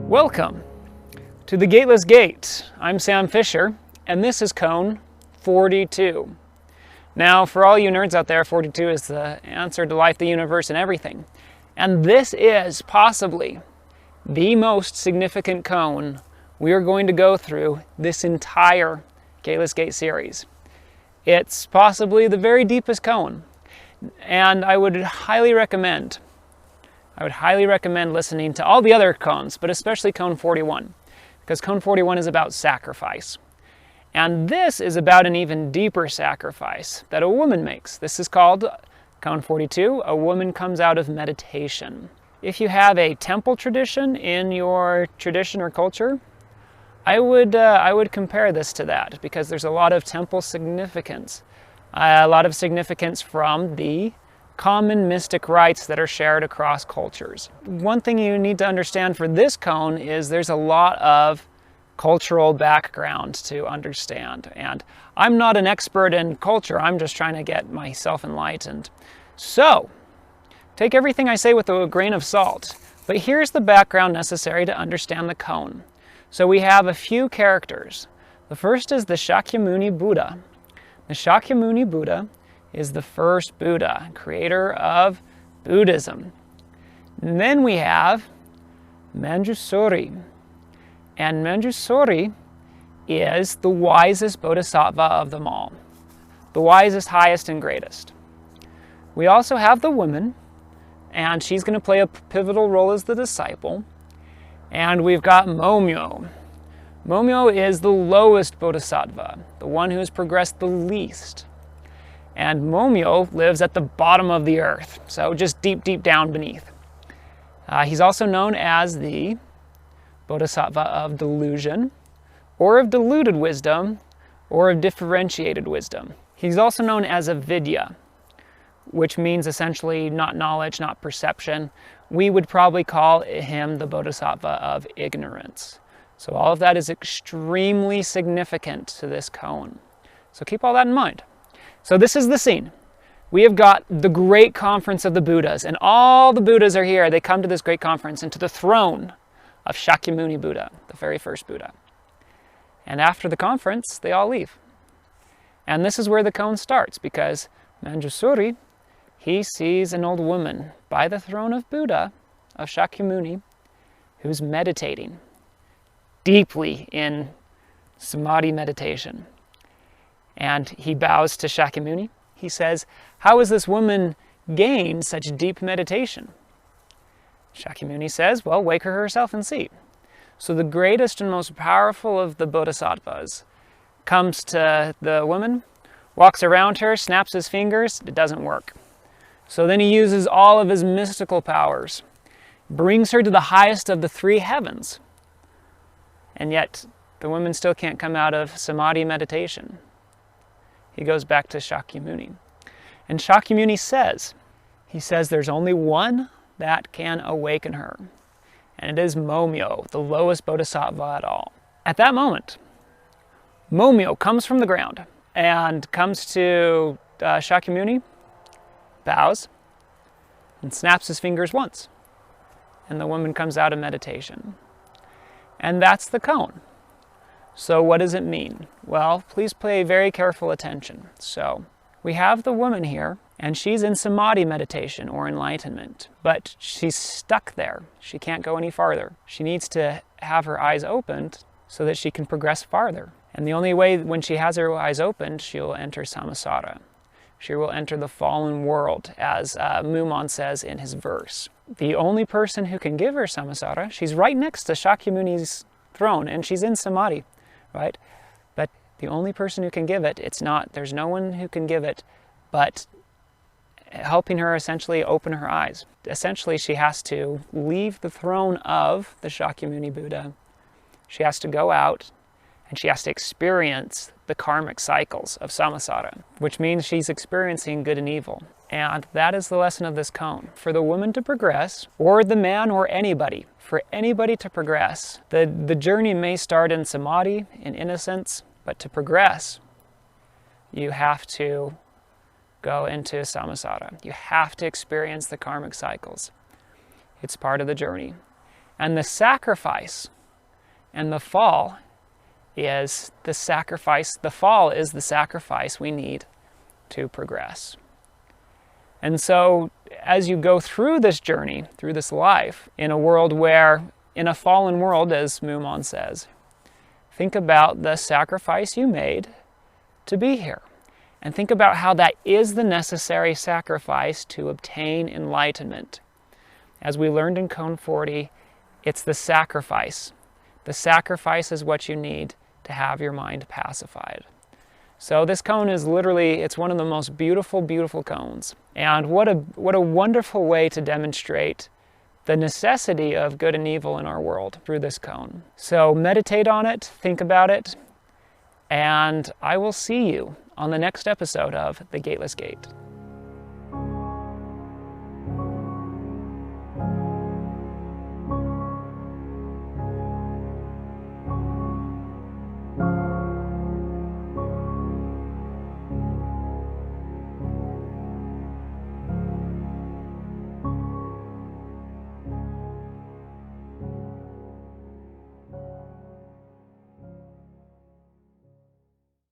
Welcome to the Gateless Gate. I'm Sam Fisher, and this is Koan 42. Now, for all you nerds out there, 42 is the answer to life, the universe, and everything. And this is possibly the most significant koan we are going to go through this entire Gateless Gate series. It's possibly the very deepest koan, and I would highly recommend listening to all the other koans, but especially Koan 41, because Koan 41 is about sacrifice. And this is about an even deeper sacrifice that a woman makes. This is called Koan 42, A Woman Comes Out of Meditation. If you have a temple tradition in your tradition or culture, I would compare this to that, because there's a lot of temple significance. A lot of significance from the common mystic rites that are shared across cultures. One thing you need to understand for this koan is there's a lot of cultural background to understand. And I'm not an expert in culture, I'm just trying to get myself enlightened. So, take everything I say with a grain of salt. But here's the background necessary to understand the koan. So we have a few characters. The first is the Shakyamuni Buddha. The Shakyamuni Buddha is the first Buddha, creator of Buddhism. And then we have Manjusori. And Manjusori is the wisest bodhisattva of them all. The wisest, highest, and greatest. We also have the woman, and she's going to play a pivotal role as the disciple. And we've got Momyo. Momyo is the lowest bodhisattva, the one who has progressed the least. And Momyo lives at the bottom of the earth, so just deep, deep down beneath. He's also known as the bodhisattva of delusion, or of diluted wisdom, or of differentiated wisdom. He's also known as a vidya, which means essentially not knowledge, not perception. We would probably call him the bodhisattva of ignorance. So all of that is extremely significant to this koan. So keep all that in mind. So this is the scene. We have got the great conference of the Buddhas, and all the Buddhas are here. They come to this great conference and to the throne of Shakyamuni Buddha, the very first Buddha. And after the conference, they all leave. And this is where the koan starts, because Manjusori, he sees an old woman by the throne of Buddha, of Shakyamuni, who's meditating deeply in samadhi meditation. And he bows to Shakyamuni. He says, "How has this woman gained such deep meditation?" Shakyamuni says, "Well, wake her herself and see." So the greatest and most powerful of the bodhisattvas comes to the woman, walks around her, snaps his fingers. It doesn't work. So then he uses all of his mystical powers, brings her to the highest of the three heavens. And yet, the woman still can't come out of samadhi meditation. He goes back to Shakyamuni. And Shakyamuni says, there's only one that can awaken her. And it is Momyo, the lowest bodhisattva at all. At that moment, Momyo comes from the ground and comes to Shakyamuni, bows, and snaps his fingers once. And the woman comes out of meditation. And that's the koan. So what does it mean? Well, please pay very careful attention. So we have the woman here, and she's in samadhi meditation or enlightenment, but she's stuck there. She can't go any farther. She needs to have her eyes opened so that she can progress farther. And the only way when she has her eyes opened, she'll enter samsara. She will enter the fallen world, as Mumon says in his verse. The only person who can give her samsara, she's right next to Shakyamuni's throne, and she's in samadhi. Right? But the only person who can give it, there's no one who can give it but helping her essentially open her eyes. Essentially, she has to leave the throne of the Shakyamuni Buddha. She has to go out and she has to experience the karmic cycles of samsara, which means she's experiencing good and evil. And that is the lesson of this koan. For the woman to progress, or the man or anybody, for anybody to progress, the journey may start in samadhi, in innocence, but to progress, you have to go into samsara. You have to experience the karmic cycles. It's part of the journey. And the sacrifice and the fall is the sacrifice. The fall is the sacrifice we need to progress. And so as you go through this journey, through this life, in a world where, in a fallen world, as Mumon says, think about the sacrifice you made to be here. And think about how that is the necessary sacrifice to obtain enlightenment. As we learned in Koan 40, it's the sacrifice. The sacrifice is what you need to have your mind pacified. So this koan is literally, it's one of the most beautiful, beautiful koans. And what a wonderful way to demonstrate the necessity of good and evil in our world through this koan. So meditate on it, think about it, and I will see you on the next episode of The Gateless Gate.